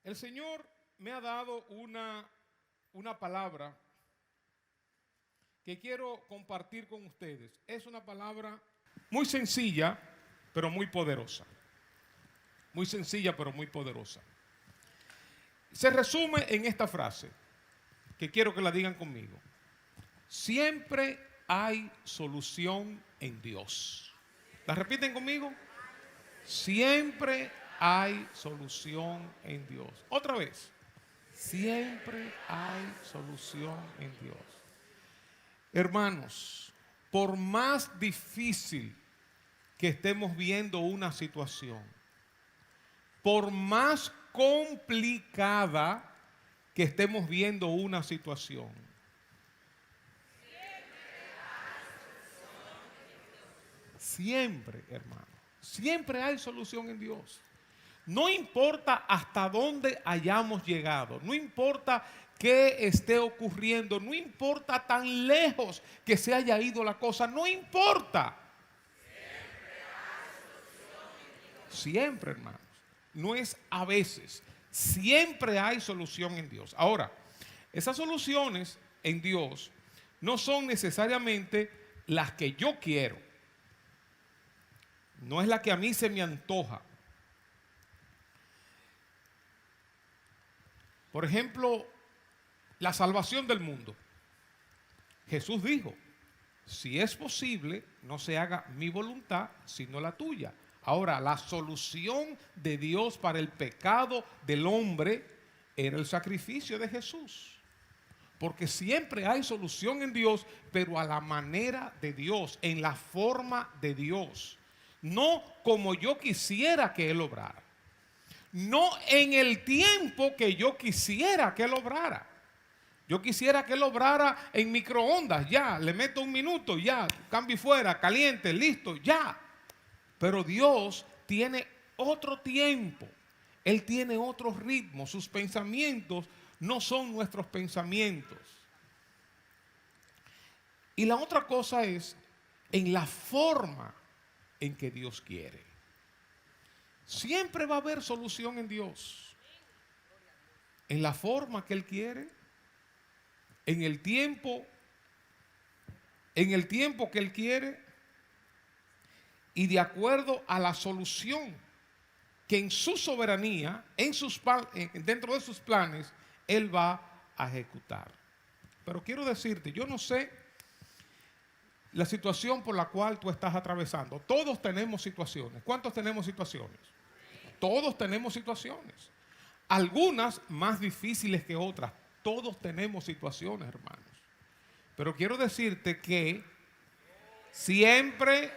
El Señor me ha dado una palabra que quiero compartir con ustedes. Es una palabra muy sencilla, pero muy poderosa. Muy sencilla, pero muy poderosa. Se resume en esta frase, que quiero que la digan conmigo. Siempre hay solución en Dios. ¿La repiten conmigo? Siempre hay solución en Dios. Otra vez. Siempre hay solución en Dios. Hermanos, por más difícil que estemos viendo una situación, por más complicada que estemos viendo una situación, siempre, hermano, siempre hay solución en Dios. No importa hasta dónde hayamos llegado, no importa qué esté ocurriendo, no importa tan lejos que se haya ido la cosa, no importa. Siempre, hermanos, no es a veces, siempre hay solución en Dios. Ahora, esas soluciones en Dios no son necesariamente las que yo quiero, no es la que a mí se me antoja. Por ejemplo, la salvación del mundo. Jesús dijo, si es posible, no se haga mi voluntad, sino la tuya. Ahora, la solución de Dios para el pecado del hombre era el sacrificio de Jesús. Porque siempre hay solución en Dios, pero a la manera de Dios, en la forma de Dios. No como yo quisiera que Él obrara. No en el tiempo que yo quisiera que Él obrara. Yo quisiera que Él obrara en microondas, ya, le meto un minuto, ya, cambio fuera, caliente, listo, ya. Pero Dios tiene otro tiempo, Él tiene otro ritmo, sus pensamientos no son nuestros pensamientos. Y la otra cosa es en la forma en que Dios quiere. Siempre va a haber solución en Dios. En la forma que Él quiere, en el tiempo que Él quiere y de acuerdo a la solución que en su soberanía, dentro de sus planes, Él va a ejecutar. Pero quiero decirte, yo no sé la situación por la cual tú estás atravesando. Todos tenemos situaciones. ¿Cuántos tenemos situaciones? Todos tenemos situaciones. Algunas más difíciles que otras. Todos tenemos situaciones, hermanos. Pero quiero decirte que siempre,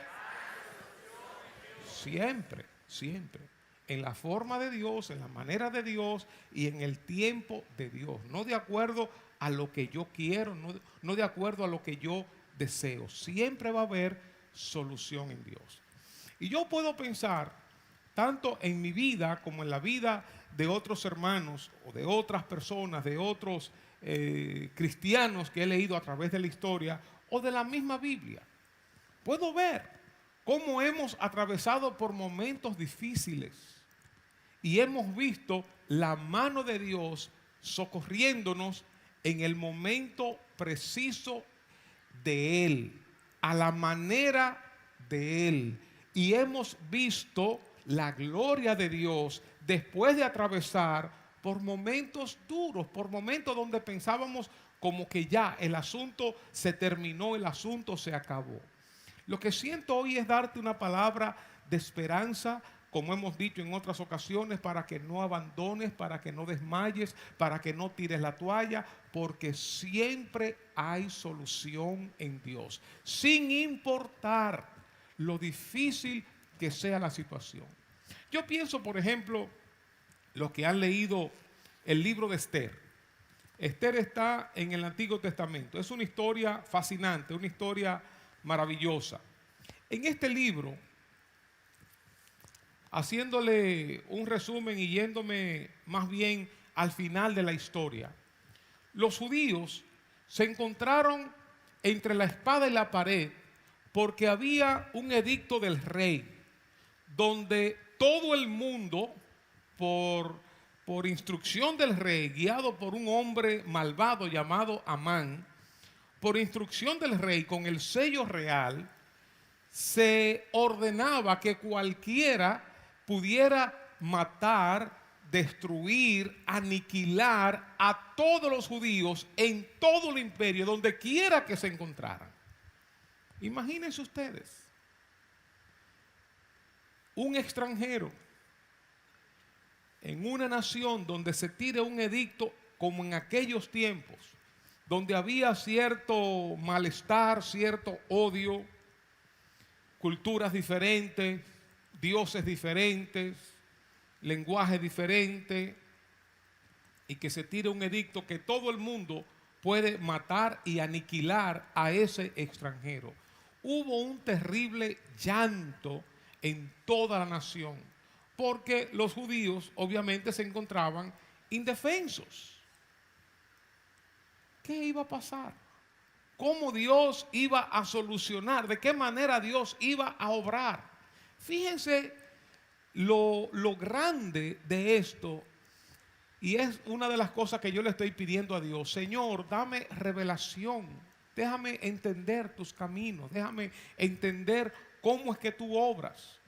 en la forma de Dios, en la manera de Dios y en el tiempo de Dios. No de acuerdo a lo que yo quiero, no de acuerdo a lo que yo deseo. Siempre va a haber solución en Dios. Y yo puedo pensar tanto en mi vida como en la vida de otros hermanos o de otras personas, de otros cristianos que he leído a través de la historia o de la misma Biblia. Puedo ver cómo hemos atravesado por momentos difíciles y hemos visto la mano de Dios socorriéndonos en el momento preciso de Él, a la manera de Él. Y hemos visto la gloria de Dios después de atravesar por momentos duros, por momentos donde pensábamos como que ya el asunto se terminó, el asunto se acabó. Lo que siento hoy es darte una palabra de esperanza, como hemos dicho en otras ocasiones, para que no abandones, para que no desmayes, para que no tires la toalla, porque siempre hay solución en Dios, sin importar lo difícil que sea la situación. Yo pienso, por ejemplo, los que han leído el libro de Esther. Esther está en el Antiguo Testamento. Es una historia fascinante, una historia maravillosa. En este libro, haciéndole un resumen y yéndome más bien al final de la historia, los judíos se encontraron entre la espada y la pared porque había un edicto del rey donde todo el mundo, por por instrucción del rey, guiado por un hombre malvado llamado Amán, por instrucción del rey con el sello real, se ordenaba que cualquiera pudiera matar, destruir, aniquilar a todos los judíos en todo el imperio, donde quiera que se encontraran. Imagínense ustedes, un extranjero en una nación donde se tire un edicto como en aquellos tiempos, donde había cierto malestar, cierto odio, culturas diferentes, dioses diferentes, lenguaje diferente, y que se tire un edicto que todo el mundo puede matar y aniquilar a ese extranjero. Hubo un terrible llanto en toda la nación, porque los judíos obviamente se encontraban indefensos. ¿Qué iba a pasar? ¿Cómo Dios iba a solucionar? ¿De qué manera Dios iba a obrar? Fíjense lo grande de esto, y es una de las cosas que yo le estoy pidiendo a Dios. Señor, dame revelación, déjame entender tus caminos, déjame entender cómo es que tú obras.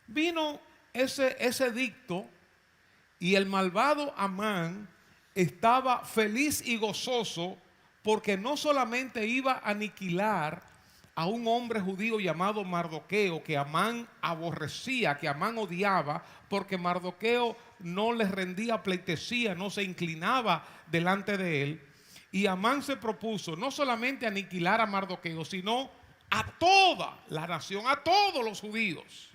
Vino ese edicto, y el malvado Amán estaba feliz y gozoso, porque no solamente iba a aniquilar a un hombre judío llamado Mardoqueo, que Amán aborrecía, que Amán odiaba, porque Mardoqueo no le rendía pleitesía, no se inclinaba delante de él. Y Amán se propuso no solamente aniquilar a Mardoqueo, sino a toda la nación, a todos los judíos.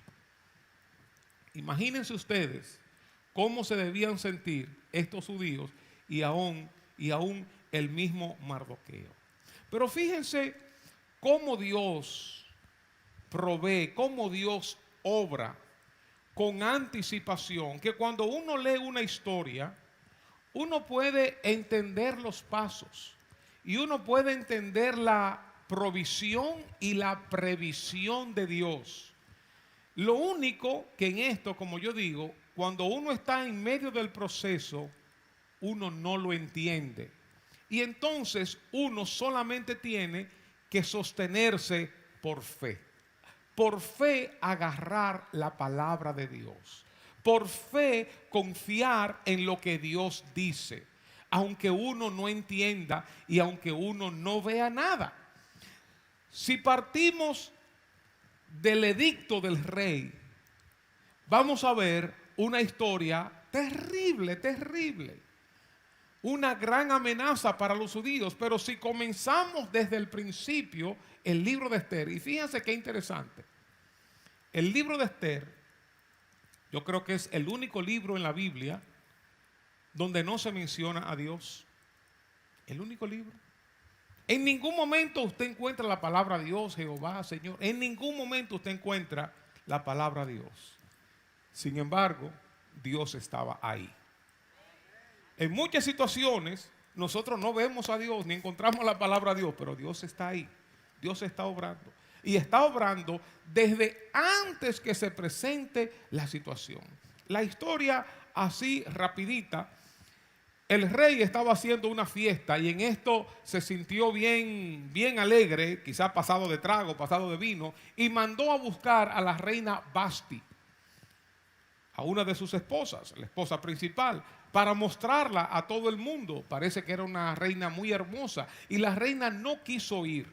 Imagínense ustedes cómo se debían sentir estos judíos y aún el mismo Mardoqueo. Pero fíjense cómo Dios provee, cómo Dios obra con anticipación, que cuando uno lee una historia, uno puede entender los pasos y uno puede entender la provisión y la previsión de Dios. Lo único que en esto, como yo digo, cuando uno está en medio del proceso, uno no lo entiende. Y entonces uno solamente tiene que sostenerse por fe. Por fe agarrar la palabra de Dios. Por fe confiar en lo que Dios dice. Aunque uno no entienda y aunque uno no vea nada. Si partimos del edicto del rey, vamos a ver una historia terrible, terrible. Una gran amenaza para los judíos. Pero si comenzamos desde el principio, el libro de Esther, y fíjense qué interesante. El libro de Esther, yo creo que es el único libro en la Biblia donde no se menciona a Dios. El único libro. En ningún momento usted encuentra la palabra Dios, Jehová, Señor. En ningún momento usted encuentra la palabra Dios. Sin embargo, Dios estaba ahí. En muchas situaciones nosotros no vemos a Dios ni encontramos la palabra Dios, pero Dios está ahí. Dios está obrando. Y está obrando desde antes que se presente la situación. La historia así rapidita. El rey estaba haciendo una fiesta y en esto se sintió bien alegre, quizás pasado de trago, pasado de vino, y mandó a buscar a la reina Vasti, a una de sus esposas, la esposa principal, para mostrarla a todo el mundo. Parece que era una reina muy hermosa y la reina no quiso ir.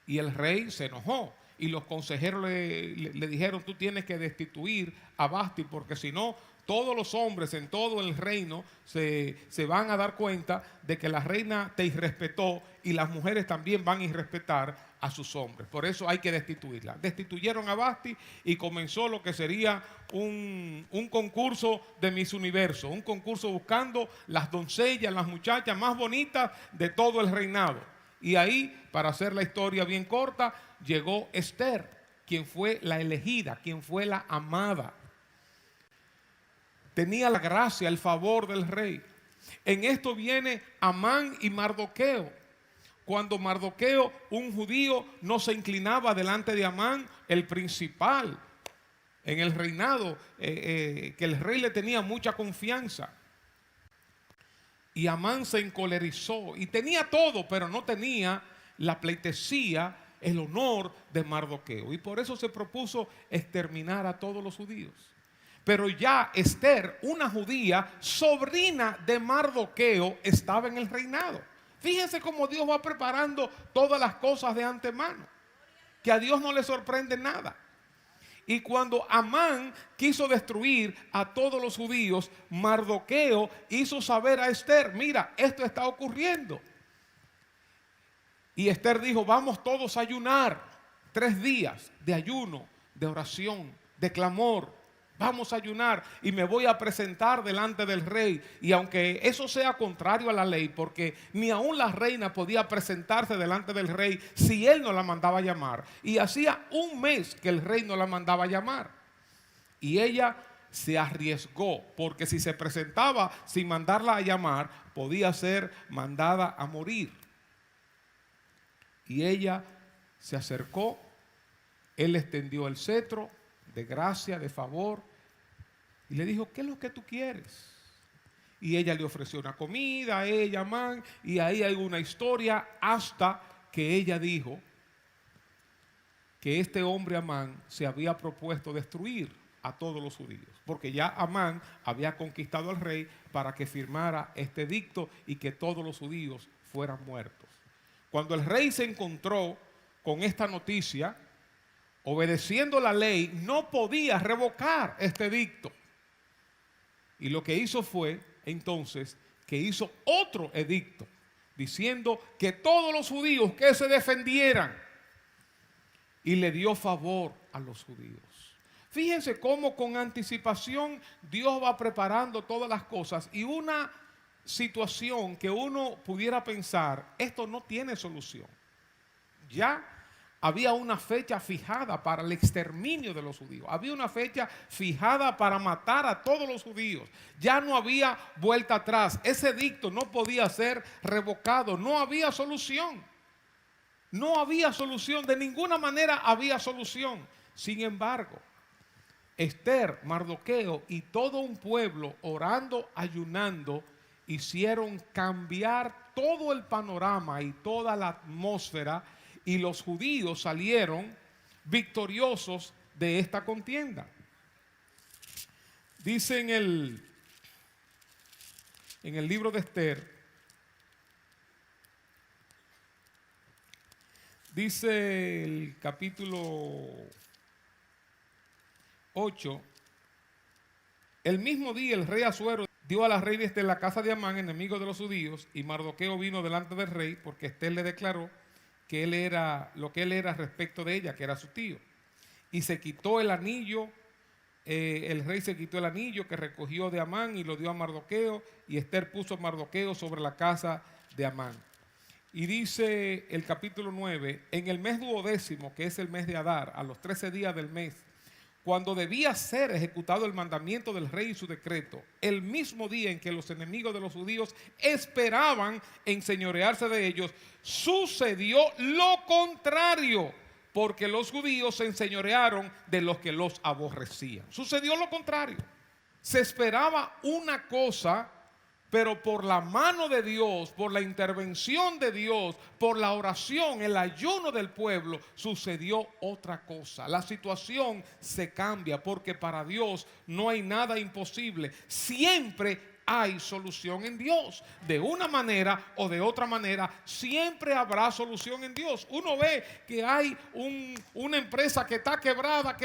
Y el rey se enojó y los consejeros le dijeron: tú tienes que destituir a Vasti, porque si no, todos los hombres en todo el reino se van a dar cuenta de que la reina te irrespetó y las mujeres también van a irrespetar a sus hombres. Por eso hay que destituirla. Destituyeron a Vasti y comenzó lo que sería un concurso de Miss Universo, un concurso buscando las doncellas, las muchachas más bonitas de todo el reinado. Y ahí, para hacer la historia bien corta, llegó Esther, quien fue la elegida, quien fue la amada. Tenía la gracia, el favor del rey. En esto viene Amán y Mardoqueo. Cuando Mardoqueo, un judío, no se inclinaba delante de Amán, el principal en el reinado, que el rey le tenía mucha confianza. Y Amán se encolerizó y tenía todo, pero no tenía la pleitesía, el honor de Mardoqueo. Y por eso se propuso exterminar a todos los judíos. Pero ya Esther, una judía, sobrina de Mardoqueo, estaba en el reinado. Fíjense cómo Dios va preparando todas las cosas de antemano, que a Dios no le sorprende nada. Y cuando Amán quiso destruir a todos los judíos, Mardoqueo hizo saber a Esther: mira, esto está ocurriendo. Y Esther dijo: vamos todos a ayunar 3 días de ayuno, de oración, de clamor. Vamos a ayunar y me voy a presentar delante del rey. Y aunque eso sea contrario a la ley, porque ni aún la reina podía presentarse delante del rey si él no la mandaba llamar. Y hacía 1 mes que el rey no la mandaba llamar. Y ella se arriesgó, porque si se presentaba sin mandarla a llamar, podía ser mandada a morir. Y ella se acercó, él le extendió el cetro de gracia, de favor, y le dijo: ¿qué es lo que tú quieres? Y ella le ofreció una comida a ella, Amán, y ahí hay una historia hasta que ella dijo que este hombre Amán se había propuesto destruir a todos los judíos, porque ya Amán había conquistado al rey para que firmara este edicto y que todos los judíos fueran muertos. Cuando el rey se encontró con esta noticia, obedeciendo la ley, no podía revocar este edicto. Y lo que hizo fue, entonces, que hizo otro edicto, diciendo que todos los judíos que se defendieran, y le dio favor a los judíos. Fíjense cómo con anticipación Dios va preparando todas las cosas, y una situación que uno pudiera pensar: esto no tiene solución. Ya había una fecha fijada para el exterminio de los judíos. Había una fecha fijada para matar a todos los judíos. Ya no había vuelta atrás. Ese edicto no podía ser revocado. No había solución. No había solución. De ninguna manera había solución. Sin embargo, Esther, Mardoqueo y todo un pueblo, orando, ayunando, hicieron cambiar todo el panorama y toda la atmósfera, y los judíos salieron victoriosos de esta contienda. Dice en el libro de Esther, dice el capítulo 8: el mismo día el rey Asuero dio a la reina Esther la casa de Amán, enemigo de los judíos, y Mardoqueo vino delante del rey, porque Esther le declaró que él era lo que él era respecto de ella, que era su tío. Y se quitó el anillo, el rey se quitó el anillo que recogió de Amán y lo dio a Mardoqueo, y Esther puso a Mardoqueo sobre la casa de Amán. Y dice el capítulo 9: en el mes 12º, que es el mes de Adar, a los 13 días del mes, cuando debía ser ejecutado el mandamiento del rey y su decreto, el mismo día en que los enemigos de los judíos esperaban enseñorearse de ellos, sucedió lo contrario, porque los judíos se enseñorearon de los que los aborrecían. Sucedió lo contrario. Se esperaba una cosa, pero por la mano de Dios, por la intervención de Dios, por la oración, el ayuno del pueblo, sucedió otra cosa. La situación se cambia, porque para Dios no hay nada imposible. Siempre hay solución en Dios. De una manera o de otra manera, siempre habrá solución en Dios. Uno ve que hay una empresa que está quebrada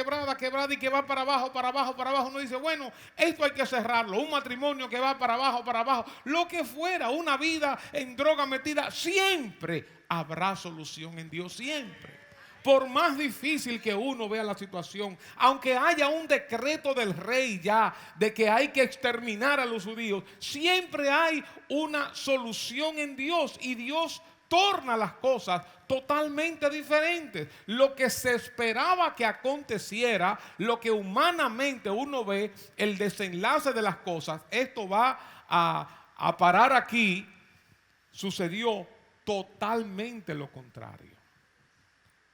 y que va para abajo. Uno dice: bueno, esto hay que cerrarlo. Un matrimonio que va para abajo, lo que fuera, una vida en droga metida, siempre habrá solución en Dios, siempre. Por más difícil que uno vea la situación, aunque haya un decreto del rey ya de que hay que exterminar a los judíos, siempre hay una solución en Dios, y Dios torna las cosas totalmente diferentes. Lo que se esperaba que aconteciera, lo que humanamente uno ve, el desenlace de las cosas, esto va a parar aquí, sucedió totalmente lo contrario.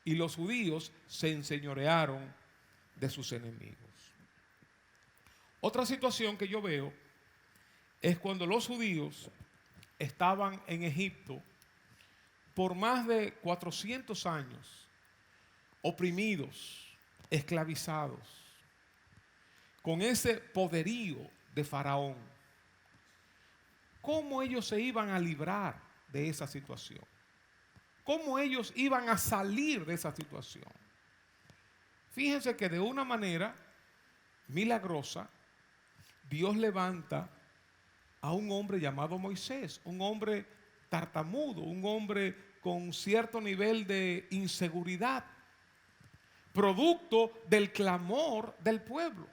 Y los judíos se enseñorearon de sus enemigos. Otra situación que yo veo es cuando los judíos estaban en Egipto por más de 400 años, oprimidos, esclavizados, con ese poderío de Faraón. ¿Cómo ellos se iban a librar de esa situación? ¿Cómo ellos iban a salir de esa situación? Fíjense que de una manera milagrosa, Dios levanta a un hombre llamado Moisés, un hombre tartamudo, un hombre con cierto nivel de inseguridad, producto del clamor del pueblo.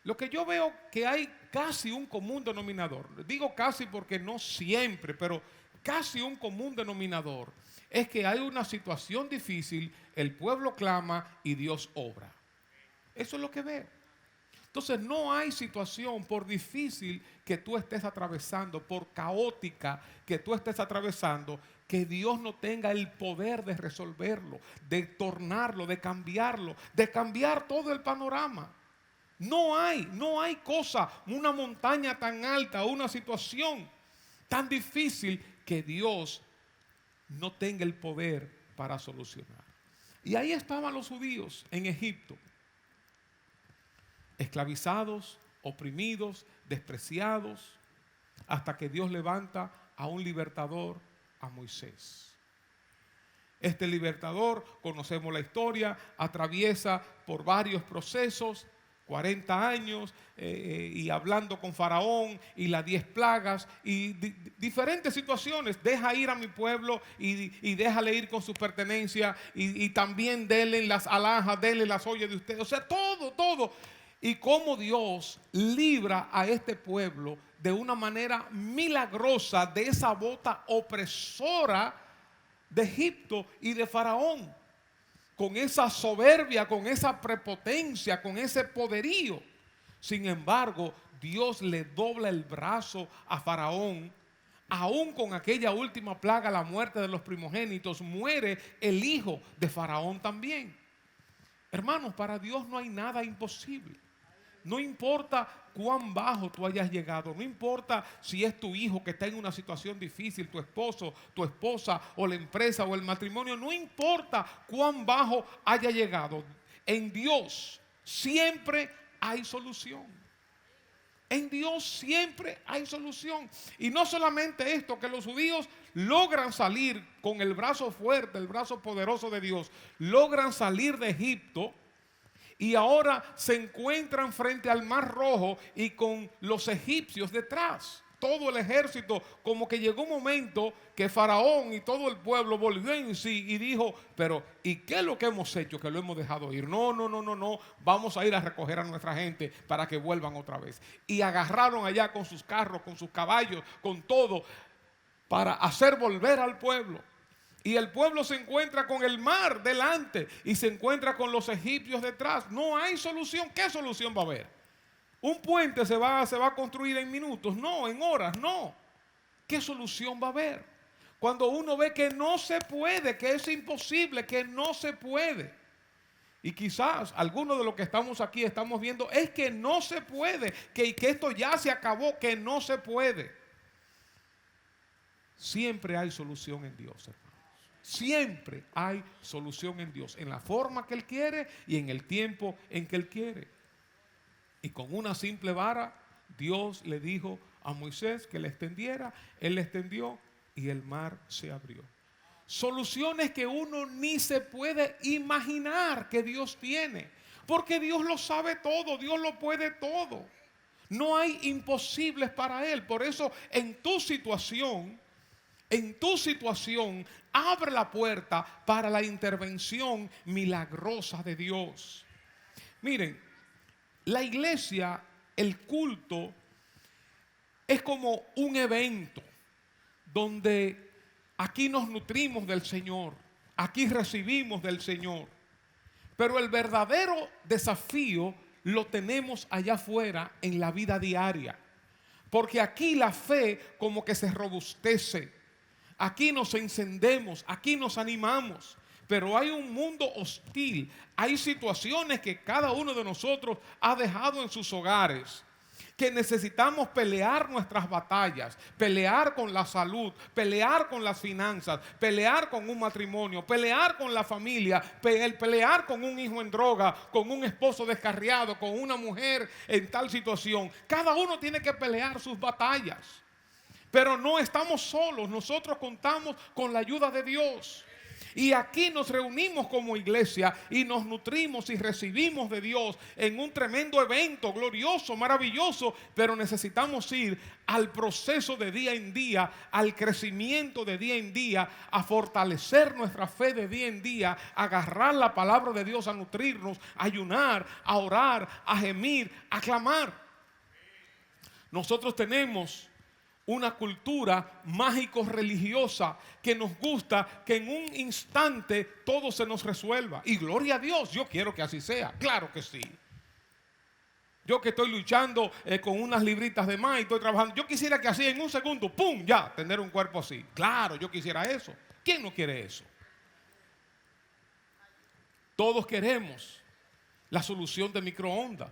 Lo que yo veo que hay casi un común denominador, digo casi porque no siempre, pero casi un común denominador, es que hay una situación difícil, el pueblo clama y Dios obra. Eso es lo que veo. Entonces no hay situación, por difícil que tú estés atravesando, por caótica que tú estés atravesando, que Dios no tenga el poder de resolverlo, de tornarlo, de cambiar todo el panorama. No hay cosa, una montaña tan alta, una situación tan difícil que Dios no tenga el poder para solucionar. Y ahí estaban los judíos en Egipto, esclavizados, oprimidos, despreciados, hasta que Dios levanta a un libertador, a Moisés. Este libertador, conocemos la historia, atraviesa por varios procesos, 40 años, y hablando con Faraón y las 10 plagas y diferentes situaciones. Deja ir a mi pueblo y déjale ir con sus pertenencias y también denle las alhajas, denle las ollas de ustedes. O sea, todo. Y cómo Dios libra a este pueblo de una manera milagrosa de esa bota opresora de Egipto y de Faraón, con esa soberbia, con esa prepotencia, con ese poderío. Sin embargo, Dios le dobla el brazo a Faraón. Aún con aquella última plaga, la muerte de los primogénitos, muere el hijo de Faraón también. Hermanos, para Dios no hay nada imposible. No importa cuán bajo tú hayas llegado, no importa si es tu hijo que está en una situación difícil, tu esposo, tu esposa o la empresa o el matrimonio, no importa cuán bajo haya llegado, en Dios siempre hay solución. En Dios siempre hay solución. Y no solamente esto, que los judíos logran salir con el brazo fuerte, el brazo poderoso de Dios, logran salir de Egipto. Y ahora se encuentran frente al Mar Rojo y con los egipcios detrás. Todo el ejército, como que llegó un momento que Faraón y todo el pueblo volvió en sí y dijo, pero ¿y qué es lo que hemos hecho que lo hemos dejado ir? No, vamos a ir a recoger a nuestra gente para que vuelvan otra vez. Y agarraron allá con sus carros, con sus caballos, con todo, para hacer volver al pueblo. Y el pueblo se encuentra con el mar delante y se encuentra con los egipcios detrás. No hay solución. ¿Qué solución va a haber? ¿Un puente se va a construir en minutos? No, en horas, no. ¿Qué solución va a haber? Cuando uno ve que no se puede, que es imposible, que no se puede. Y quizás algunos de los que estamos aquí estamos viendo, es que no se puede, que esto ya se acabó, que no se puede. Siempre hay solución en Dios, hermano. Siempre hay solución en Dios, en la forma que Él quiere y en el tiempo en que Él quiere. Y con una simple vara, Dios le dijo a Moisés que le extendiera, Él le extendió y el mar se abrió. Soluciones que uno ni se puede imaginar que Dios tiene, porque Dios lo sabe todo, Dios lo puede todo. No hay imposibles para Él. Por eso en tu situación, abre la puerta para la intervención milagrosa de Dios. Miren, la iglesia, el culto, es como un evento donde aquí nos nutrimos del Señor, aquí recibimos del Señor. Pero el verdadero desafío lo tenemos allá afuera en la vida diaria. Porque aquí la fe como que se robustece. Aquí nos encendemos, aquí nos animamos, pero hay un mundo hostil, hay situaciones que cada uno de nosotros ha dejado en sus hogares que necesitamos pelear nuestras batallas, pelear con la salud, pelear con las finanzas, pelear con un matrimonio, pelear con la familia, pelear con un hijo en droga, con un esposo descarriado, con una mujer en tal situación. Cada uno tiene que pelear sus batallas, pero no estamos solos, nosotros contamos con la ayuda de Dios. Y aquí nos reunimos como iglesia y nos nutrimos y recibimos de Dios en un tremendo evento glorioso, maravilloso, pero necesitamos ir al proceso de día en día, al crecimiento de día en día, a fortalecer nuestra fe de día en día, a agarrar la palabra de Dios, a nutrirnos, a ayunar, a orar, a gemir, a clamar. Nosotros tenemos una cultura mágico-religiosa que nos gusta que en un instante todo se nos resuelva. Y gloria a Dios, yo quiero que así sea, claro que sí. Yo que estoy luchando con unas libritas de más y estoy trabajando, yo quisiera que así en un segundo, ¡pum!, ya, tener un cuerpo así. Claro, yo quisiera eso. ¿Quién no quiere eso? Todos queremos la solución de microondas.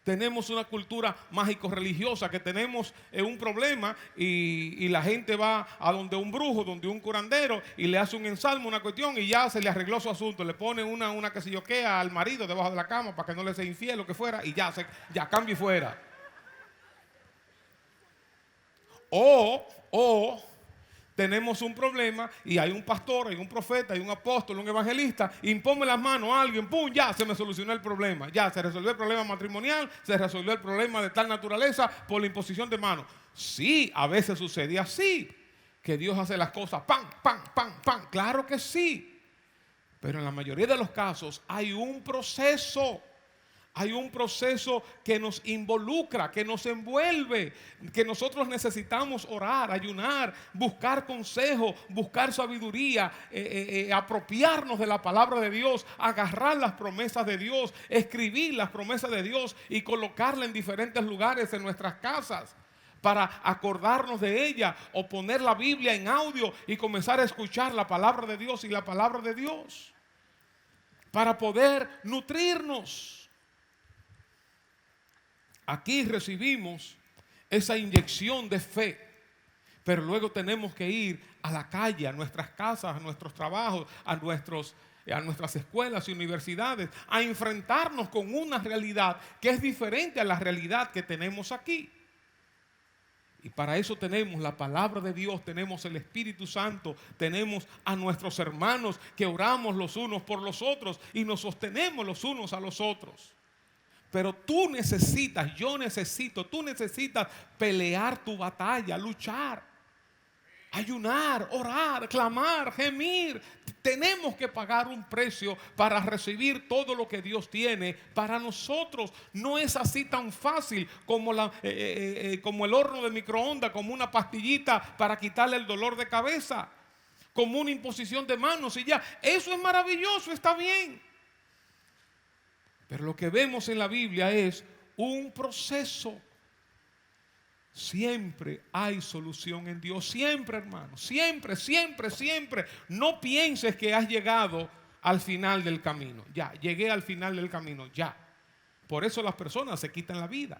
Tenemos una cultura mágico-religiosa que tenemos un problema y la gente va a donde un brujo, donde un curandero y le hace un ensalmo, una cuestión y ya se le arregló su asunto. Le pone una que se yoquea al marido debajo de la cama para que no le sea infiel, lo que fuera, y ya cambia y fuera. O tenemos un problema y hay un pastor, hay un profeta, hay un apóstol, un evangelista, impone las manos a alguien, ¡pum!, ya se me solucionó el problema. Ya se resolvió el problema matrimonial, se resolvió el problema de tal naturaleza por la imposición de manos. Sí, a veces sucede así, que Dios hace las cosas, ¡pam, pam, pam, pam! Claro que sí. Pero en la mayoría de los casos hay un proceso. Hay un proceso que nos involucra, que nos envuelve, que nosotros necesitamos orar, ayunar, buscar consejo, buscar sabiduría, apropiarnos de la palabra de Dios, agarrar las promesas de Dios, escribir las promesas de Dios y colocarlas en diferentes lugares en nuestras casas para acordarnos de ella, o poner la Biblia en audio y comenzar a escuchar la palabra de Dios y la palabra de Dios para poder nutrirnos. Aquí recibimos esa inyección de fe, pero luego tenemos que ir a la calle, a nuestras casas, a nuestros trabajos, a nuestras escuelas y universidades, a enfrentarnos con una realidad que es diferente a la realidad que tenemos aquí. Y para eso tenemos la palabra de Dios, tenemos el Espíritu Santo, tenemos a nuestros hermanos que oramos los unos por los otros y nos sostenemos los unos a los otros. Pero tú necesitas pelear tu batalla, luchar, ayunar, orar, clamar, gemir. Tenemos que pagar un precio para recibir todo lo que Dios tiene para nosotros. No es así tan fácil como el horno de microondas, como una pastillita para quitarle el dolor de cabeza, como una imposición de manos y ya. Eso es maravilloso, está bien. Pero lo que vemos en la Biblia es un proceso. Siempre hay solución en Dios, siempre, hermano, siempre, siempre, siempre. No pienses que has llegado al final del camino. Ya, llegué al final del camino, ya. Por eso las personas se quitan la vida.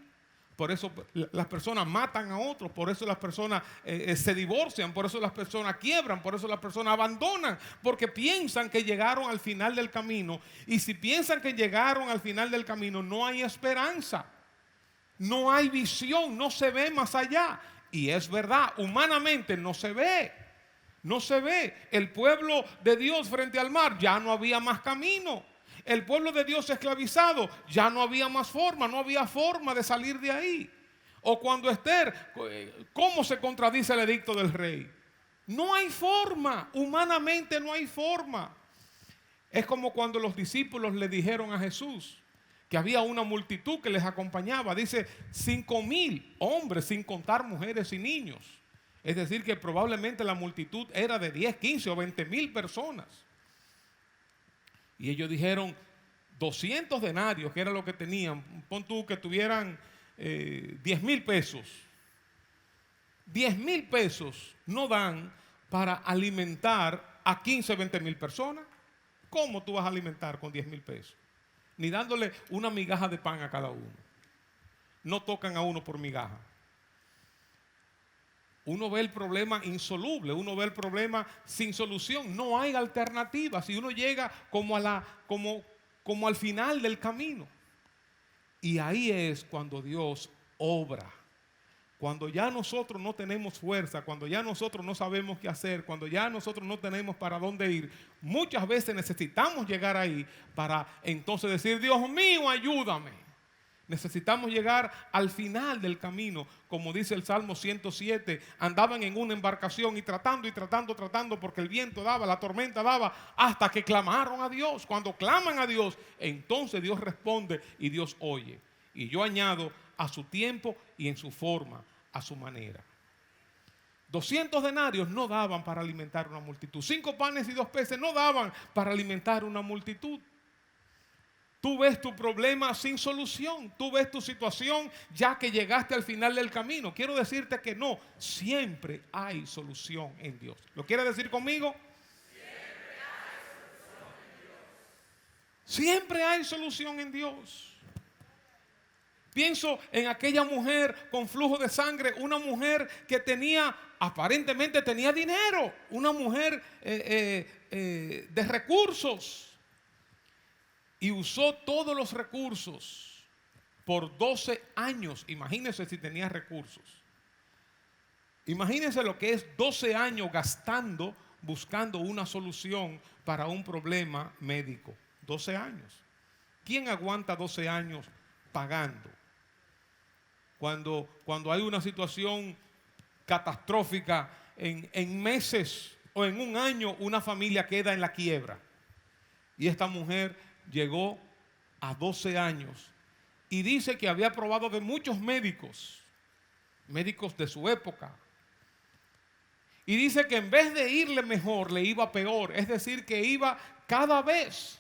Por eso las personas matan a otros, por eso las personas se divorcian, por eso las personas quiebran, por eso las personas abandonan, porque piensan que llegaron al final del camino. Y si piensan que llegaron al final del camino, no hay esperanza, no hay visión, no se ve más allá. Y es verdad, humanamente no se ve, no se ve. El pueblo de Dios frente al mar, ya no había más camino. El pueblo de Dios esclavizado, ya no había más forma, no había forma de salir de ahí. O cuando Esther, ¿cómo se contradice el edicto del rey? No hay forma, humanamente no hay forma. Es como cuando los discípulos le dijeron a Jesús que había una multitud que les acompañaba. Dice 5,000 hombres, sin contar mujeres y niños. Es decir, que probablemente la multitud era de 10, 15 o 20,000 personas. Y ellos dijeron 200 denarios, que era lo que tenían. Pon tú que tuvieran 10,000 pesos. 10,000 pesos no dan para alimentar a 15, 20,000 personas. ¿Cómo tú vas a alimentar con 10,000 pesos? Ni dándole una migaja de pan a cada uno. no tocan a uno por migaja. Uno ve el problema insoluble, uno ve el problema sin solución, no hay alternativas y uno llega como al final del camino. Y ahí es cuando Dios obra. Cuando ya nosotros no tenemos fuerza, cuando ya nosotros no sabemos qué hacer, cuando ya nosotros no tenemos para dónde ir, muchas veces necesitamos llegar ahí para entonces decir, Dios mío, ayúdame. Necesitamos llegar al final del camino, como dice el Salmo 107, andaban en una embarcación y tratando, porque el viento daba, la tormenta daba, hasta que clamaron a Dios. Cuando claman a Dios, entonces Dios responde y Dios oye. Y yo añado, a su tiempo y en su forma, a su manera. 200 denarios no daban para alimentar una multitud. 5 panes y 2 peces no daban para alimentar una multitud. Tú ves tu problema sin solución. Tú ves tu situación ya que llegaste al final del camino. Quiero decirte que no, siempre hay solución en Dios. ¿Lo quiere decir conmigo? Siempre hay solución en Dios. Pienso en aquella mujer con flujo de sangre, una mujer que aparentemente tenía dinero, una mujer de recursos. Y usó todos los recursos por 12 años. Imagínense si tenía recursos. Imagínense lo que es 12 años gastando, buscando una solución para un problema médico. 12 años. ¿Quién aguanta 12 años pagando? Cuando hay una situación catastrófica, en meses o en un año, una familia queda en la quiebra. Y esta mujer llegó a 12 años y dice que había probado de muchos médicos de su época. Y dice que en vez de irle mejor, le iba peor. Es decir, que iba cada vez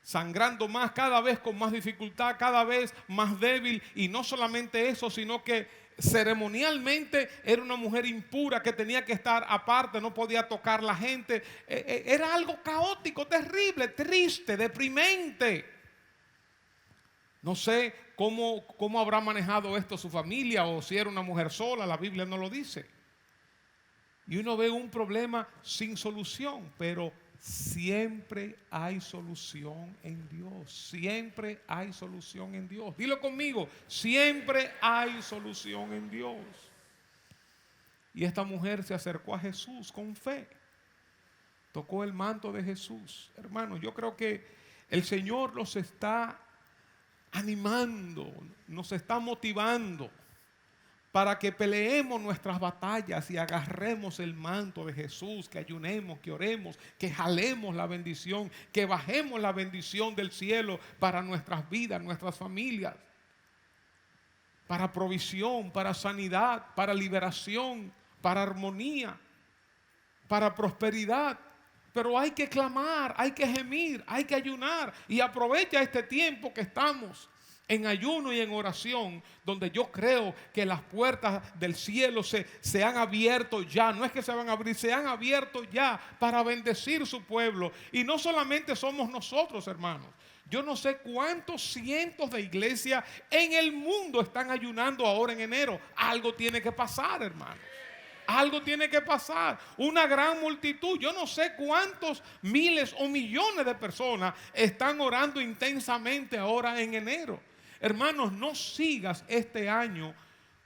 sangrando más, cada vez con más dificultad, cada vez más débil. Y no solamente eso, sino que ceremonialmente era una mujer impura que tenía que estar aparte, no podía tocar la gente. Era algo caótico, terrible, triste, deprimente. No sé cómo habrá manejado esto su familia o si era una mujer sola, la Biblia no lo dice. Y uno ve un problema sin solución, pero siempre hay solución en Dios. Siempre hay solución en Dios. Dilo conmigo, siempre hay solución en Dios. Y esta mujer se acercó a Jesús con fe. Tocó el manto de Jesús. Hermano, yo creo que el Señor nos está animando, nos está motivando para que peleemos nuestras batallas y agarremos el manto de Jesús, que ayunemos, que oremos, que jalemos la bendición, que bajemos la bendición del cielo para nuestras vidas, nuestras familias, para provisión, para sanidad, para liberación, para armonía, para prosperidad. Pero hay que clamar, hay que gemir, hay que ayunar. Y aprovecha este tiempo que estamos en ayuno y en oración, donde yo creo que las puertas del cielo se han abierto ya. No es que se van a abrir, se han abierto ya para bendecir su pueblo. Y no solamente somos nosotros, hermanos. Yo no sé cuántos cientos de iglesias en el mundo están ayunando ahora en enero. Algo tiene que pasar, hermanos. Algo tiene que pasar. Una gran multitud. Yo no sé cuántos miles o millones de personas están orando intensamente ahora en enero. Hermanos, no sigas este año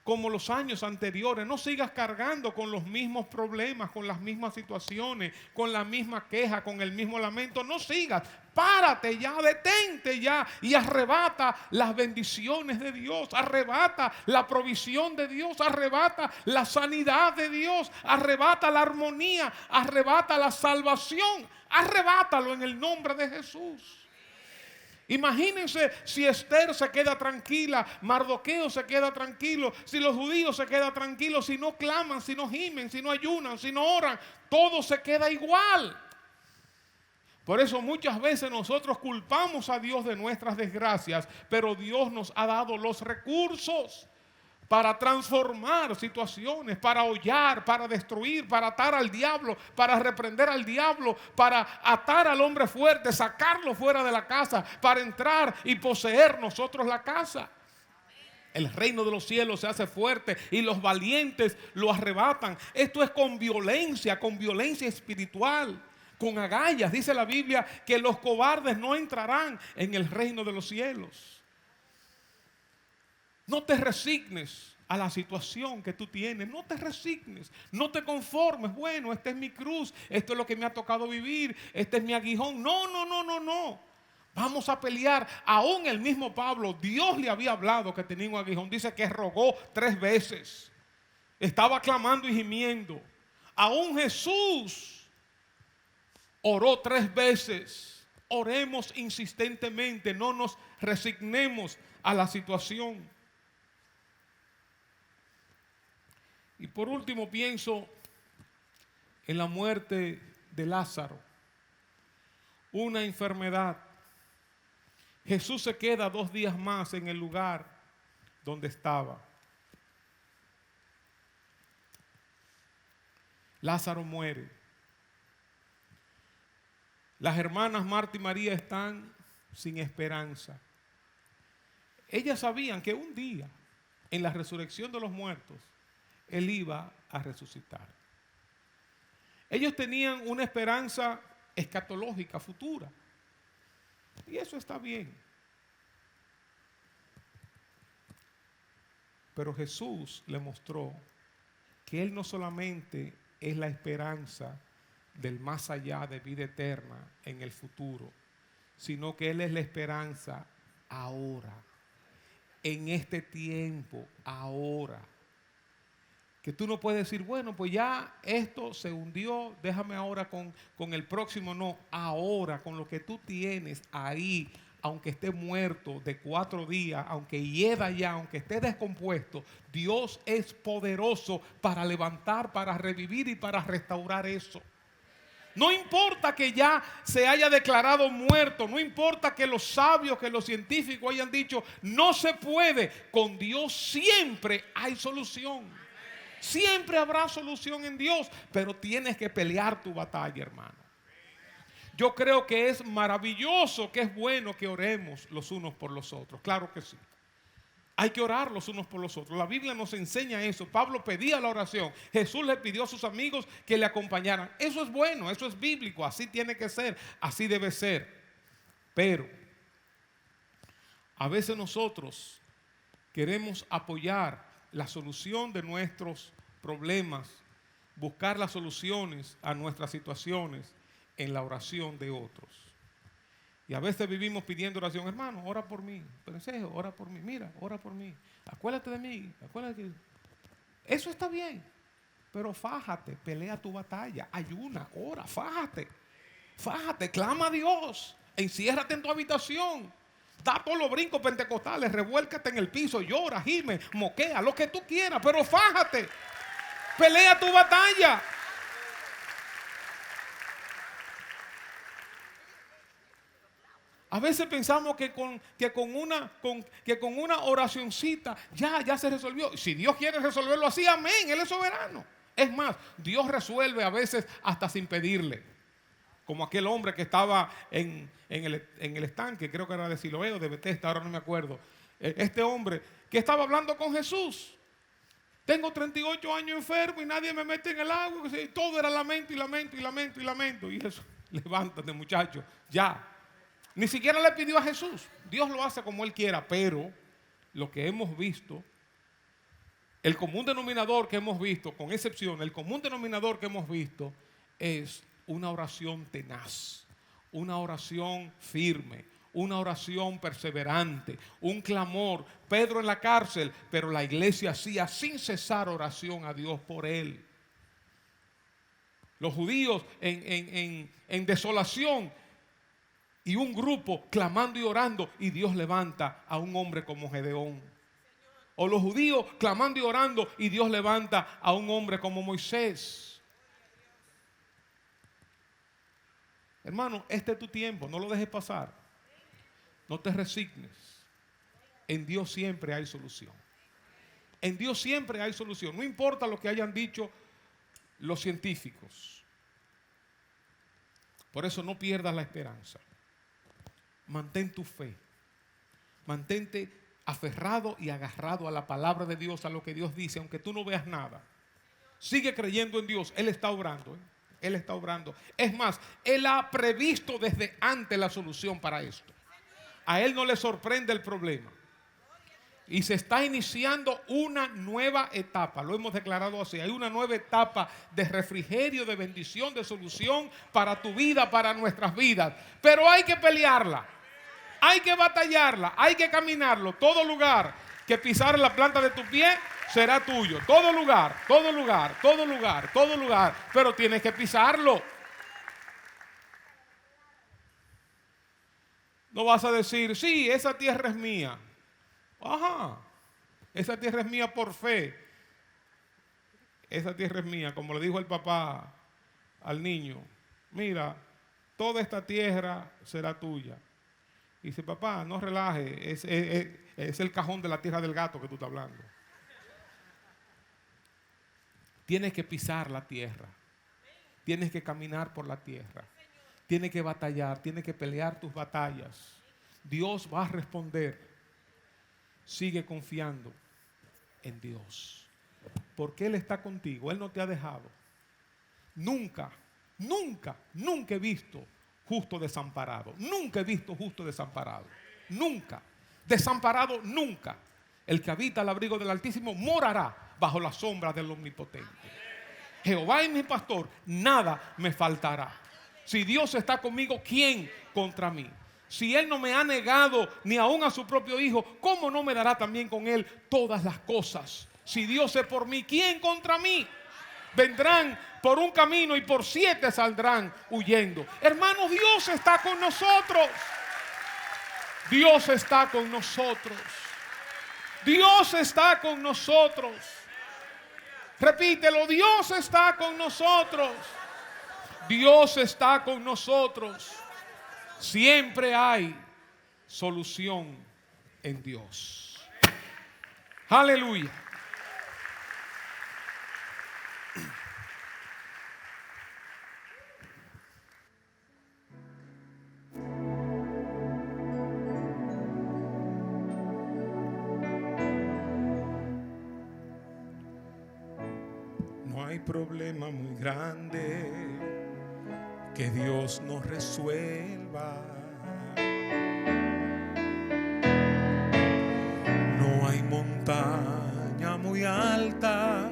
como los años anteriores. No sigas cargando con los mismos problemas, con las mismas situaciones, con la misma queja, con el mismo lamento. No sigas. Párate ya, detente ya y arrebata las bendiciones de Dios. Arrebata la provisión de Dios. Arrebata la sanidad de Dios. Arrebata la armonía. Arrebata la salvación. Arrebátalo en el nombre de Jesús. Imagínense si Esther se queda tranquila, Mardoqueo se queda tranquilo, si los judíos se quedan tranquilos, si no claman, si no gimen, si no ayunan, si no oran, todo se queda igual. Por eso muchas veces nosotros culpamos a Dios de nuestras desgracias, pero Dios nos ha dado los recursos para transformar situaciones, para hollar, para destruir, para atar al diablo, para reprender al diablo, para atar al hombre fuerte, sacarlo fuera de la casa, para entrar y poseer nosotros la casa. El reino de los cielos se hace fuerte y los valientes lo arrebatan. Esto es con violencia espiritual, con agallas. Dice la Biblia que los cobardes no entrarán en el reino de los cielos. No te resignes a la situación que tú tienes. No te resignes, no te conformes. Bueno, esta es mi cruz, esto es lo que me ha tocado vivir, este es mi aguijón. No. Vamos a pelear. Aún el mismo Pablo, Dios le había hablado que tenía un aguijón. Dice que rogó 3 veces. Estaba clamando y gimiendo. Aún Jesús oró 3 veces. Oremos insistentemente, no nos resignemos a la situación. Y por último pienso en la muerte de Lázaro. Una enfermedad. Jesús se queda 2 días más en el lugar donde estaba. Lázaro muere. Las hermanas Marta y María están sin esperanza. Ellas sabían que un día, en la resurrección de los muertos, Él iba a resucitar. Ellos tenían una esperanza escatológica futura. Y eso está bien. Pero Jesús le mostró que Él no solamente es la esperanza del más allá de vida eterna en el futuro, sino que Él es la esperanza ahora, en este tiempo, ahora. Que tú no puedes decir, bueno, pues ya esto se hundió, déjame ahora con el próximo. No, ahora, con lo que tú tienes ahí, aunque esté muerto de 4 días, aunque hieda ya, aunque esté descompuesto, Dios es poderoso para levantar, para revivir y para restaurar eso. No importa que ya se haya declarado muerto, no importa que los sabios, que los científicos hayan dicho, no se puede, con Dios siempre hay solución. Siempre habrá solución en Dios, pero tienes que pelear tu batalla, hermano. Yo creo que es maravilloso, que es bueno que oremos los unos por los otros. Claro que sí. Hay que orar los unos por los otros. La Biblia nos enseña eso. Pablo pedía la oración. Jesús le pidió a sus amigos que le acompañaran. Eso es bueno, eso es bíblico. Así tiene que ser, así debe ser. Pero a veces nosotros queremos apoyar la solución de nuestros problemas, buscar las soluciones a nuestras situaciones en la oración de otros. Y a veces vivimos pidiendo oración, hermano, ora por mí, consejo, ora por mí, mira, ora por mí, acuérdate de mí, acuérdate. Eso está bien, pero fájate, pelea tu batalla, ayuna, ora, fájate, clama a Dios, enciérrate en tu habitación. Da todos los brincos pentecostales, revuélcate en el piso, llora, gime, moquea, lo que tú quieras, pero fájate, pelea tu batalla. A veces pensamos que con una oracioncita ya se resolvió. Si Dios quiere resolverlo así, amén, Él es soberano. Es más, Dios resuelve a veces hasta sin pedirle. Como aquel hombre que estaba en el estanque, creo que era de Siloé o de Betesda, ahora no me acuerdo. Este hombre que estaba hablando con Jesús. Tengo 38 años enfermo y nadie me mete en el agua. Y todo era lamento y lamento y lamento y lamento. Y Jesús, levántate, muchacho, ya. Ni siquiera le pidió a Jesús. Dios lo hace como Él quiera, pero lo que hemos visto, el común denominador que hemos visto, con excepción, el común denominador que hemos visto es una oración tenaz, una oración firme, una oración perseverante, un clamor. Pedro en la cárcel, pero la iglesia hacía sin cesar oración a Dios por él. Los judíos en desolación y un grupo clamando y orando, y Dios levanta a un hombre como Gedeón. O los judíos clamando y orando, y Dios levanta a un hombre como Moisés. Hermano, este es tu tiempo, no lo dejes pasar. No te resignes. En Dios siempre hay solución. En Dios siempre hay solución. No importa lo que hayan dicho los científicos. Por eso no pierdas la esperanza. Mantén tu fe. Mantente aferrado y agarrado a la palabra de Dios, a lo que Dios dice, aunque tú no veas nada. Sigue creyendo en Dios. Él está obrando. Él está obrando. Es más, Él ha previsto desde antes la solución para esto. A Él no le sorprende el problema. Y se está iniciando una nueva etapa. Lo hemos declarado así. Hay una nueva etapa de refrigerio, de bendición, de solución para tu vida, para nuestras vidas. Pero hay que pelearla. Hay que batallarla. Hay que caminarlo. Todo lugar que pisar la planta de tu pie será tuyo. Todo lugar, todo lugar, todo lugar, todo lugar. Pero tienes que pisarlo. No vas a decir, sí, esa tierra es mía. Ajá, esa tierra es mía por fe. Esa tierra es mía, como le dijo el papá al niño. Mira, toda esta tierra será tuya. Y dice, papá, no relaje, es el cajón de la tierra del gato que tú estás hablando. Tienes que pisar la tierra. Tienes que caminar por la tierra. Tienes que batallar, tienes que pelear tus batallas. Dios va a responder. Sigue confiando en Dios. Porque Él está contigo. Él no te ha dejado. Nunca, nunca, nunca he visto justo desamparado. Nunca he visto justo desamparado. Nunca. Desamparado nunca. El que habita al abrigo del Altísimo morará bajo la sombra del Omnipotente. Jehová es mi pastor, nada me faltará. Si Dios está conmigo, ¿quién contra mí? Si Él no me ha negado ni aún a su propio Hijo, ¿cómo no me dará también con Él todas las cosas? Si Dios es por mí, ¿quién contra mí? Vendrán por un camino y por 7 saldrán huyendo. Hermanos, Dios está con nosotros. Dios está con nosotros. Dios está con nosotros. Repítelo, Dios está con nosotros. Dios está con nosotros. Siempre hay solución en Dios. Aleluya. No hay problema muy grande que Dios no resuelva. No hay montaña muy alta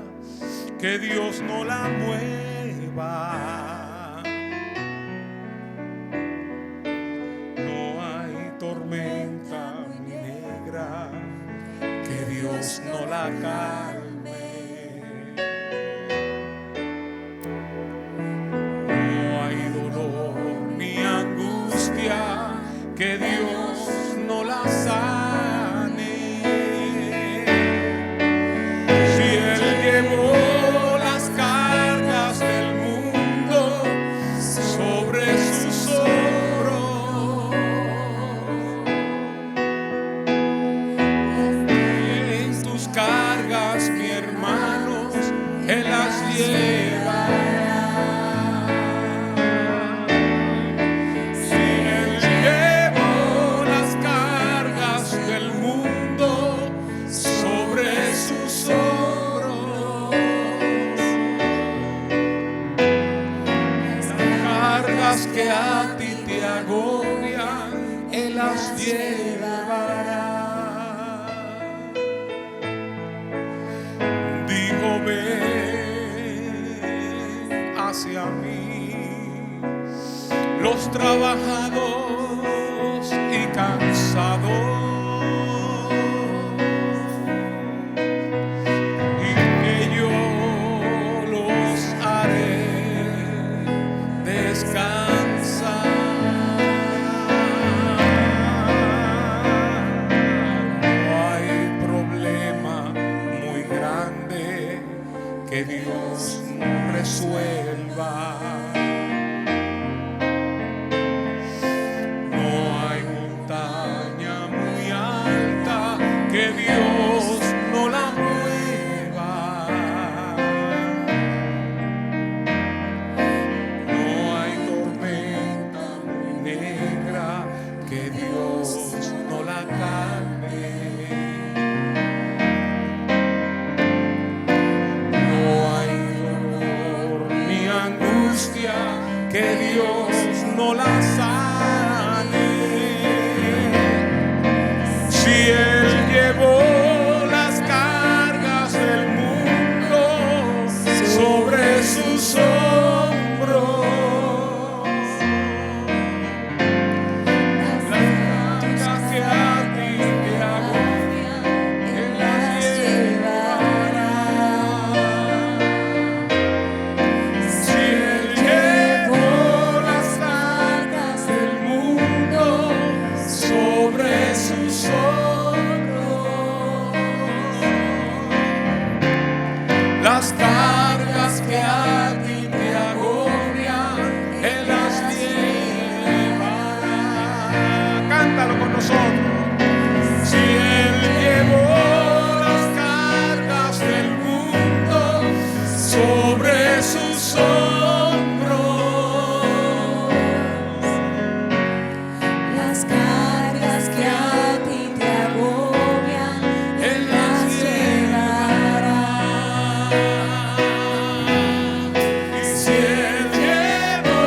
que Dios no la mueva. No hay tormenta muy negra que Dios no la calme. Que Dios no la sane. Si Él llevó las cargas del mundo sobre sus hombros, en tus cargas, mi hermanos, Él las lleva. Que a ti te agobian, Él las llevará. Digo, ven hacia mí, los trabajados y cansados, y que yo los haré descansar. Que Dios resuelva. No hay montaña muy alta que Dios no la mueva. No hay tormenta muy negra que Dios no la calme. que Dios no la sane. Si Él llevó las cargas del mundo sobre sus hombros, las cargas que a ti te agobian, Él las llevará. Cántalo con nosotros. Si Él llevó las cargas del mundo sobre sus hombros, las cargas que a ti te agobian, Él las llevará. Si Él llevó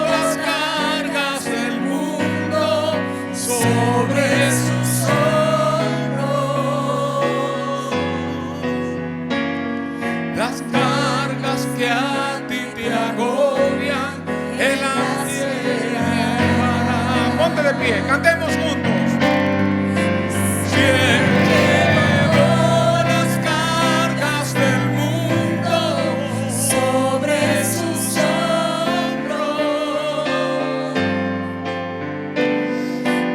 las cargas del mundo sobre sus hombros, las cargas que a ti te agobian, Él las llevará. Ponte de pie, cantemos juntos. Si Él llevó las cargas del mundo Sobre sus hombros,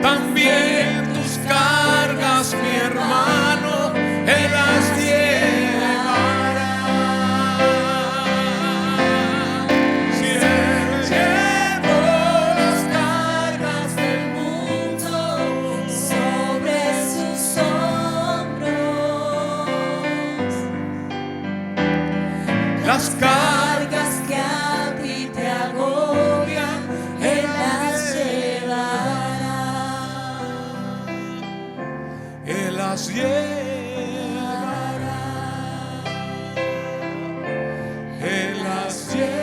también tus cargas, mi hermano, Él las llevará. Si Él llevó las cargas del mundo sobre sus hombros, las cargas que a ti te agobian, Él las llevará. Él las llevará. Él las llevará.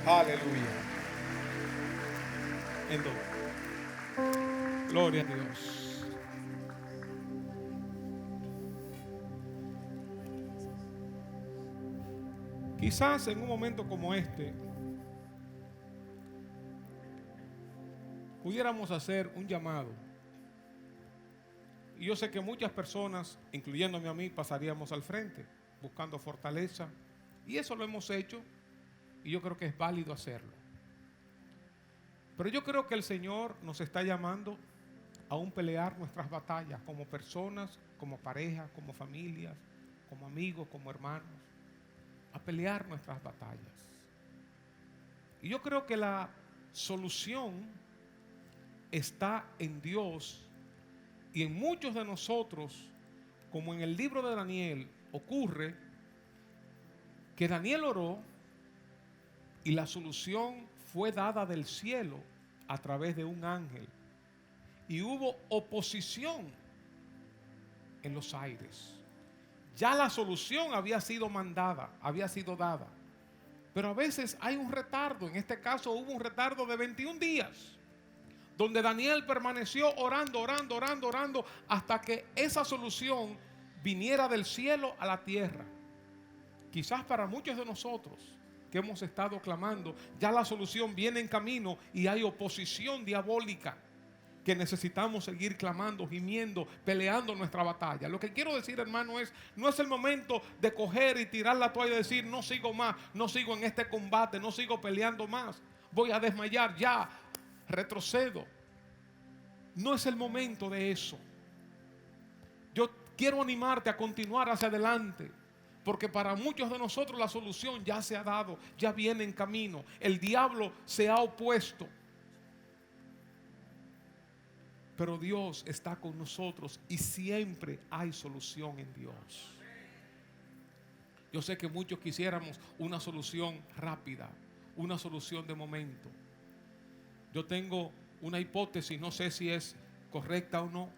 Aleluya. Gloria a Dios. Quizás en un momento como este pudiéramos hacer un llamado. Y yo sé que muchas personas, incluyéndome a mí, pasaríamos al frente buscando fortaleza. Y eso lo hemos hecho y yo creo que es válido hacerlo. Pero yo creo que el Señor nos está llamando a un pelear nuestras batallas como personas, como pareja, como familias, como amigos, como hermanos. A pelear nuestras batallas. Y yo creo que la solución está en Dios y en muchos de nosotros, como en el libro de Daniel ocurre, que Daniel oró y la solución fue dada del cielo a través de un ángel. Y hubo oposición en los aires. Ya la solución había sido mandada, había sido dada. Pero a veces hay un retardo. En este caso hubo un retardo de 21 días. Donde Daniel permaneció orando hasta que esa solución viniera del cielo a la tierra. Quizás para muchos de nosotros que hemos estado clamando, ya la solución viene en camino y hay oposición diabólica. Que necesitamos seguir clamando, gimiendo, peleando nuestra batalla. Lo que quiero decir, hermano, no es el momento de coger y tirar la toalla y decir, no sigo más, no sigo en este combate, no sigo peleando más, voy a desmayar ya, retrocedo. No es el momento de eso. Yo quiero animarte a continuar hacia adelante, porque para muchos de nosotros la solución ya se ha dado, ya viene en camino. El diablo se ha opuesto. Pero Dios está con nosotros y siempre hay solución en Dios. Yo sé que muchos quisiéramos una solución rápida, una solución de momento. Yo tengo una hipótesis, no sé si es correcta o no,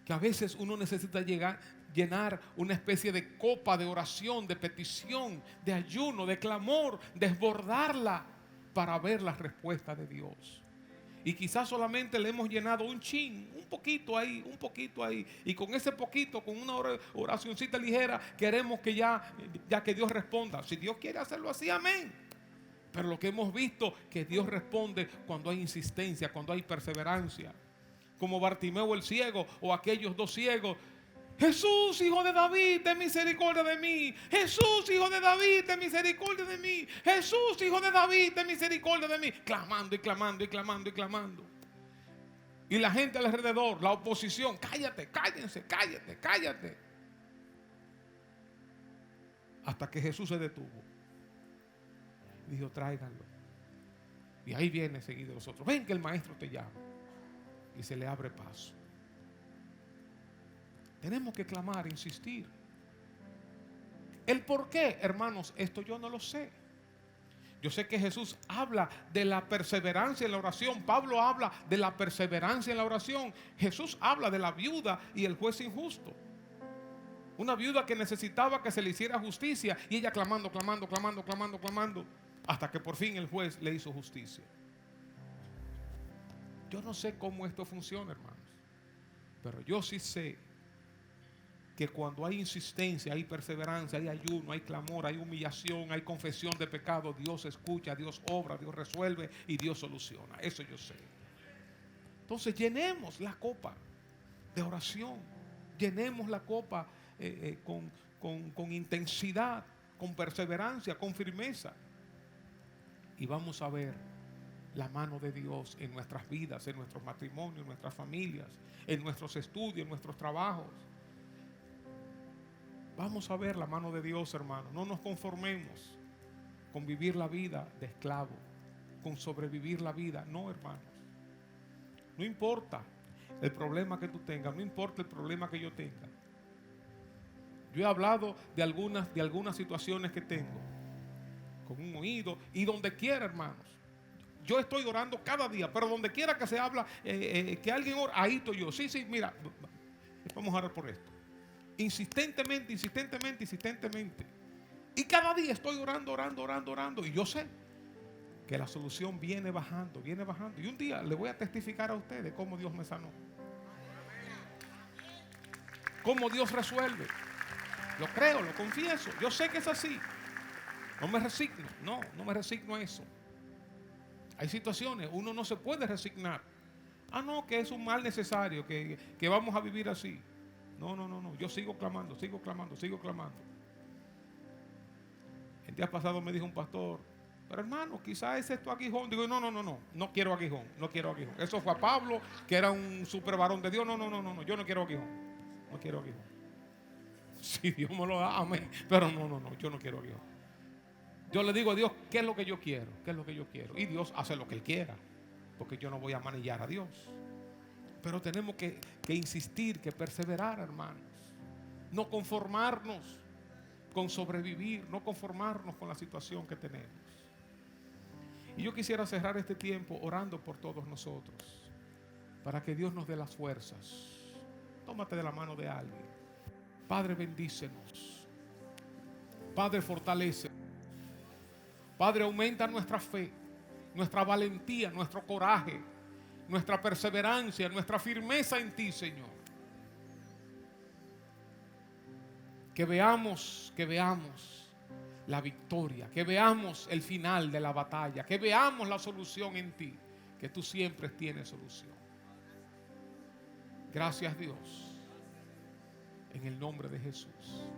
que a veces uno necesita llenar una especie de copa de oración, de petición, de ayuno, de clamor, desbordarla para ver la respuesta de Dios. Y quizás solamente le hemos llenado un chin, un poquito ahí. Y con ese poquito, con una oracioncita ligera, queremos que ya que Dios responda. Si Dios quiere hacerlo así, amén. Pero lo que hemos visto, que Dios responde cuando hay insistencia, cuando hay perseverancia. Como Bartimeo el ciego o aquellos dos ciegos. Jesús, hijo de David, ten misericordia de mí. Jesús, hijo de David, ten misericordia de mí. Jesús, hijo de David, ten misericordia de mí. Clamando y clamando y clamando y clamando. Y la gente alrededor, la oposición, cállate, cállense, cállate, cállate. Hasta que Jesús se detuvo. Dijo, tráiganlo. Y ahí viene seguido los otros. Ven que el maestro te llama. Y se le abre paso. Tenemos que clamar, insistir. ¿El por qué, hermanos? Esto yo no lo sé. Yo sé que Jesús habla de la perseverancia en la oración. Pablo habla de la perseverancia en la oración. Jesús habla de la viuda y el juez injusto. Una viuda que necesitaba que se le hiciera justicia y ella clamando, hasta que por fin el juez le hizo justicia. Yo no sé cómo esto funciona, hermanos, pero yo sí sé que cuando hay insistencia, hay perseverancia, hay ayuno, hay clamor, hay humillación, hay confesión de pecado, Dios escucha, Dios obra, Dios resuelve y Dios soluciona. Eso yo sé. Entonces llenemos la copa de oración, llenemos la copa con intensidad, con perseverancia, con firmeza, y vamos a ver la mano de Dios en nuestras vidas, en nuestros matrimonios, en nuestras familias, en nuestros estudios, en nuestros trabajos. Vamos a ver la mano de Dios, hermano. No nos conformemos con vivir la vida de esclavo, con sobrevivir la vida. No, hermanos. No importa el problema que tú tengas, no importa el problema que yo tenga. Yo he hablado de algunas situaciones que tengo, con un oído y donde quiera, hermanos. Yo estoy orando cada día, pero donde quiera que se habla, que alguien ora, ahí estoy yo. Sí, mira, vamos a orar por esto. Insistentemente. Y cada día estoy orando. Y yo sé que la solución viene bajando. Y un día le voy a testificar a ustedes cómo Dios me sanó. Cómo Dios resuelve. Lo creo, lo confieso. Yo sé que es así. No me resigno. No me resigno a eso. Hay situaciones, uno no se puede resignar. No, que es un mal necesario, que vamos a vivir así. No. Yo sigo clamando. El día pasado me dijo un pastor, pero hermano, quizás ese es tu aguijón. Digo, no quiero aguijón. Eso fue a Pablo, que era un super varón de Dios. No, yo no quiero aguijón. Si Dios me lo da, amén. Pero no, yo no quiero aguijón. Yo le digo a Dios, ¿qué es lo que yo quiero? Y Dios hace lo que Él quiera, porque yo no voy a manillar a Dios. Pero tenemos que insistir, que perseverar, hermanos. No conformarnos con sobrevivir, no conformarnos con la situación que tenemos. Y yo quisiera cerrar este tiempo orando por todos nosotros, para que Dios nos dé las fuerzas. Tómate de la mano de alguien. Padre, bendícenos. Padre, fortalece. Padre, aumenta nuestra fe, nuestra valentía, nuestro coraje, nuestra perseverancia, nuestra firmeza en ti, Señor. Que veamos la victoria, que veamos el final de la batalla, que veamos la solución en ti, que tú siempre tienes solución. Gracias, Dios, en el nombre de Jesús.